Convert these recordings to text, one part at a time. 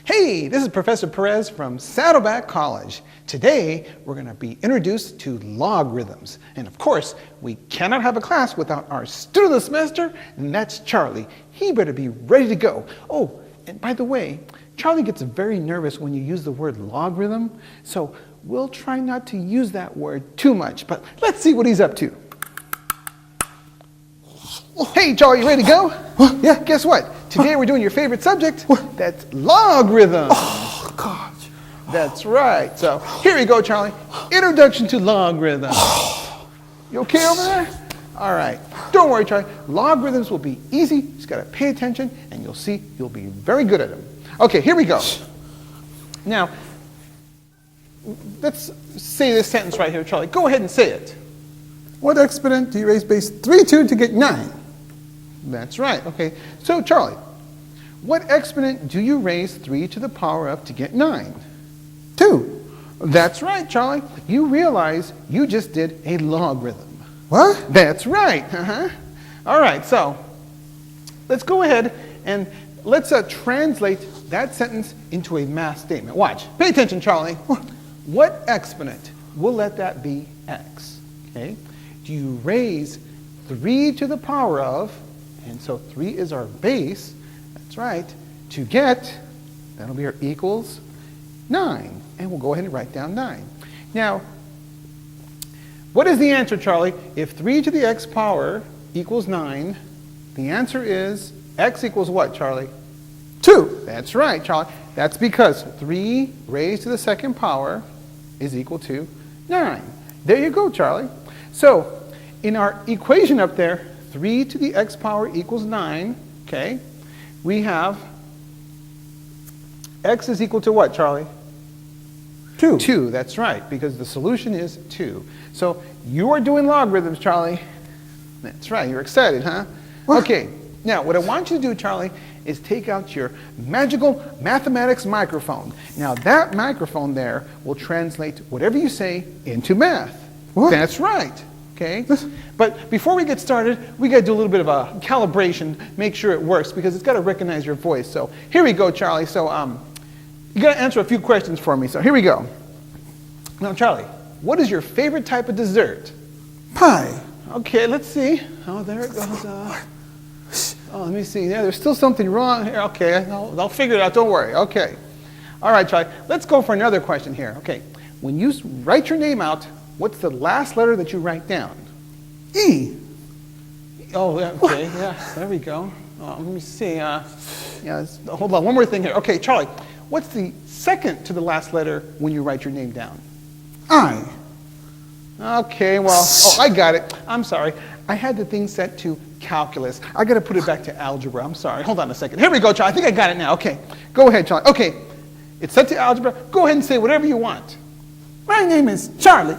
Hey, this is Professor Perez from Saddleback College. Today, we're going to be introduced to logarithms. And of course, we cannot have a class without our student of the semester, and that's Charlie. He better be ready to go. Oh, and by the way, Charlie gets very nervous when you use the word logarithm, so we'll try not to use that word too much, but let's see what he's up to. Hey, Charlie, you ready to go? Yeah, guess what? Today we're doing your favorite subject. That's logarithms. Oh, gosh. That's right. So here we go, Charlie. Introduction to logarithms. You okay over there? All right. Don't worry, Charlie. Logarithms will be easy. You just got to pay attention, and you'll see you'll be very good at them. Okay, here we go. Now, let's say this sentence right here, Charlie. Go ahead and say it. What exponent do you raise base 3 to get 9? That's right. Okay. So, Charlie, what exponent do you raise 3 to the power of to get 9? 2. That's right, Charlie. You realize you just did a logarithm. What? That's right. All right, so let's go ahead and let's translate that sentence into a math statement. Watch. Pay attention, Charlie. What exponent will let that be x? Okay. Do you raise 3 to the power of, and so 3 is our base, that's right, to get, that'll be our equals 9. And we'll go ahead and write down 9. Now, what is the answer, Charlie? If 3 to the x power equals 9, the answer is x equals what, Charlie? 2. That's right, Charlie. That's because 3 raised to the second power is equal to 9. There you go, Charlie. So, in our equation up there, 3 to the x power equals 9, okay? We have x is equal to what, Charlie? 2. 2, that's right, because the solution is 2. So, you are doing logarithms, Charlie. That's right, you're excited, huh? What? Okay, now what I want you to do, Charlie, is take out your magical mathematics microphone. Now, that microphone there will translate whatever you say into math. What? That's right. Okay? But before we get started, we got to do a little bit of a calibration, make sure it works, because it's got to recognize your voice. So here we go, Charlie. So you got to answer a few questions for me. So here we go. Now, Charlie, what is your favorite type of dessert? Pie. Okay, let's see. Oh, there it goes. Oh, let me see. Yeah, there's still something wrong here. Okay, I'll figure it out. Don't worry. Okay. All right, Charlie. Let's go for another question here. Okay. When you write your name out, what's the last letter that you write down? E. Oh, yeah, okay, yeah, there we go. Let me see. Hold on, one more thing here. Okay, Charlie, what's the second to the last letter when you write your name down? I. Okay, well, I got it. I'm sorry. I had the thing set to calculus. I got to put it back to algebra. I'm sorry. Hold on a second. Here we go, Charlie. I think I got it now. Okay, go ahead, Charlie. Okay, it's set to algebra. Go ahead and say whatever you want. My name is Charlie.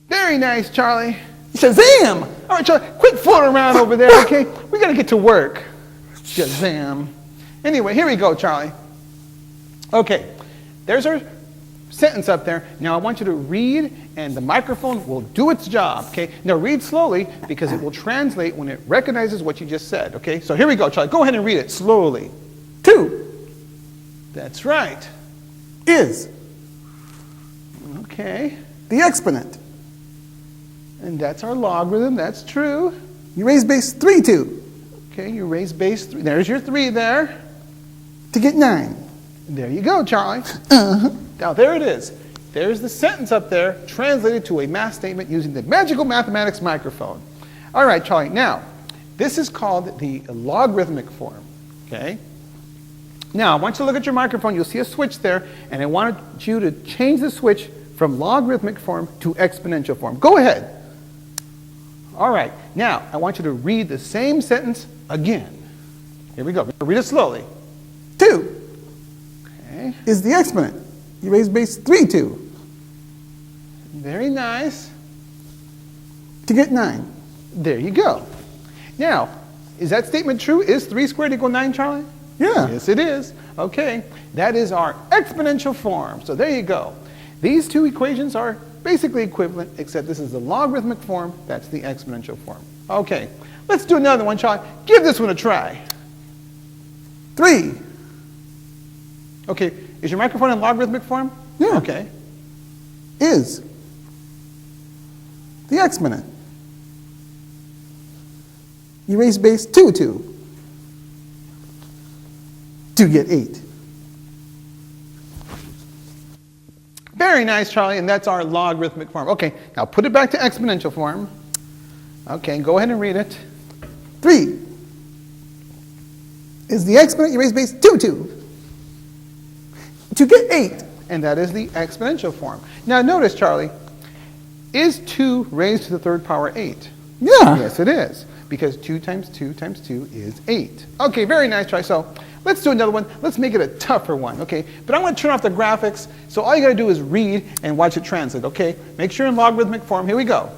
Very nice, Charlie. Shazam! All right, Charlie, quit fooling around over there, okay? We got to get to work. Shazam. Anyway, here we go, Charlie. Okay, there's our sentence up there. Now I want you to read, and the microphone will do its job, okay? Now read slowly, because it will translate when it recognizes what you just said, okay? So here we go, Charlie. Go ahead and read it slowly. 2. That's right. Is. Okay. The exponent. And that's our logarithm. That's true. You raise base 3 to. Okay, you raise base 3. There's your 3 there. To get 9. There you go, Charlie. Now, there it is. There's the sentence up there translated to a math statement using the magical mathematics microphone. All right, Charlie. Now, this is called the logarithmic form. Okay? Now, I want you to look at your microphone. You'll see a switch there, and I want you to change the switch from logarithmic form to exponential form. Go ahead. All right. Now, I want you to read the same sentence again. Here we go. Read it slowly. 2. Okay. Is the exponent. You raise base 3 to. Very nice. To get 9. There you go. Now, is that statement true? Is 3 squared equal 9, Charlie? Yeah. Yes, it is. Okay. That is our exponential form. So there you go. These two equations are basically equivalent, except this is the logarithmic form, that's the exponential form. Okay, let's do another one, Charlie. Give this one a try. 3 Okay, is your microphone in logarithmic form? Yeah. Okay. Is the exponent. You raise base 2 to get 8. Very nice, Charlie, and that's our logarithmic form. Okay, now put it back to exponential form. Okay, go ahead and read it. 3 is the exponent you raise base 2 to get 8. And that is the exponential form. Now notice, Charlie, is 2 raised to the third power 8? Yeah. Yes, it is, because 2 times 2 times 2 is 8. Okay, very nice, Charlie. So let's do another one. Let's make it a tougher one, okay? But I'm going to turn off the graphics, so all you got to do is read and watch it translate, okay? Make sure in logarithmic form. Here we go.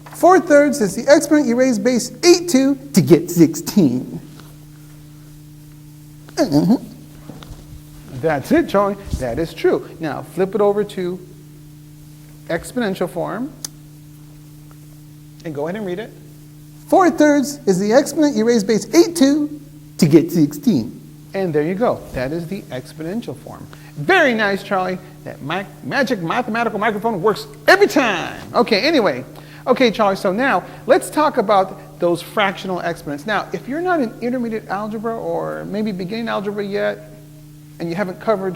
4/3 is the exponent you raise base 8 to get 16. That's it, Charlie. That is true. Now, flip it over to exponential form. And go ahead and read it. 4/3 is the exponent you raise base 8 to get 16. And there you go. That is the exponential form. Very nice, Charlie. That magic mathematical microphone works every time. Okay, anyway. Okay, Charlie, so now let's talk about those fractional exponents. Now, if you're not in intermediate algebra or maybe beginning algebra yet, and you haven't covered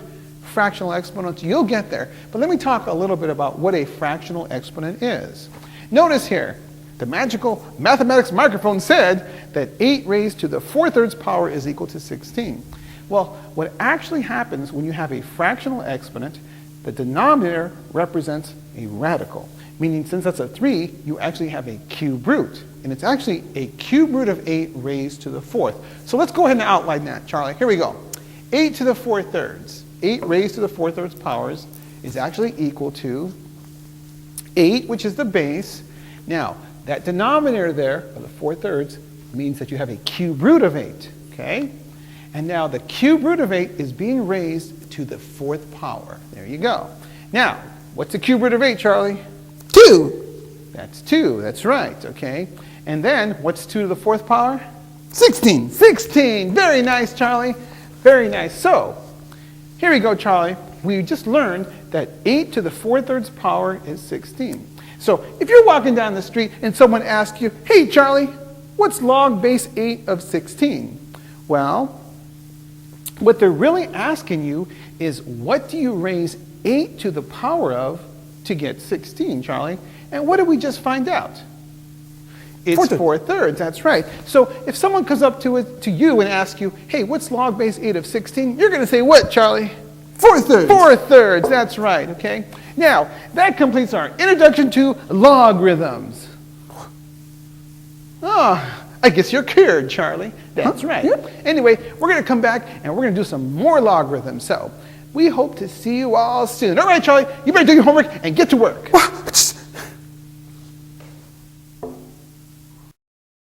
fractional exponents, you'll get there. But let me talk a little bit about what a fractional exponent is. Notice here, the magical mathematics microphone said that 8 raised to the 4/3 power is equal to 16. Well, what actually happens when you have a fractional exponent, the denominator represents a radical. Meaning, since that's a 3, you actually have a cube root. And it's actually a cube root of 8 raised to the 4th. So let's go ahead and outline that, Charlie. Here we go. 8 to the 4/3. 8 raised to the 4/3 powers is actually equal to 8, which is the base. Now, that denominator there, of the 4/3, means that you have a cube root of 8. Okay? And now the cube root of 8 is being raised to the 4th power. There you go. Now, what's the cube root of 8, Charlie? 2. That's 2. That's right. Okay. And then, what's 2 to the 4th power? 16. 16. Very nice, Charlie. Very nice. So, here we go, Charlie. We just learned that 8 to the 4/3 power is 16. So, if you're walking down the street and someone asks you, hey, Charlie, what's log base 8 of 16? Well, what they're really asking you is, what do you raise 8 to the power of to get 16, Charlie? And what did we just find out? It's 4/3, that's right. So if someone comes up to you and asks you, hey, what's log base 8 of 16? You're going to say what, Charlie? 4/3. 4/3, that's right, okay? Now, that completes our introduction to logarithms. Oh, I guess you're cured, Charlie. That's right. Yep. Anyway, we're going to come back and we're going to do some more logarithms. So we hope to see you all soon. All right, Charlie, you better do your homework and get to work.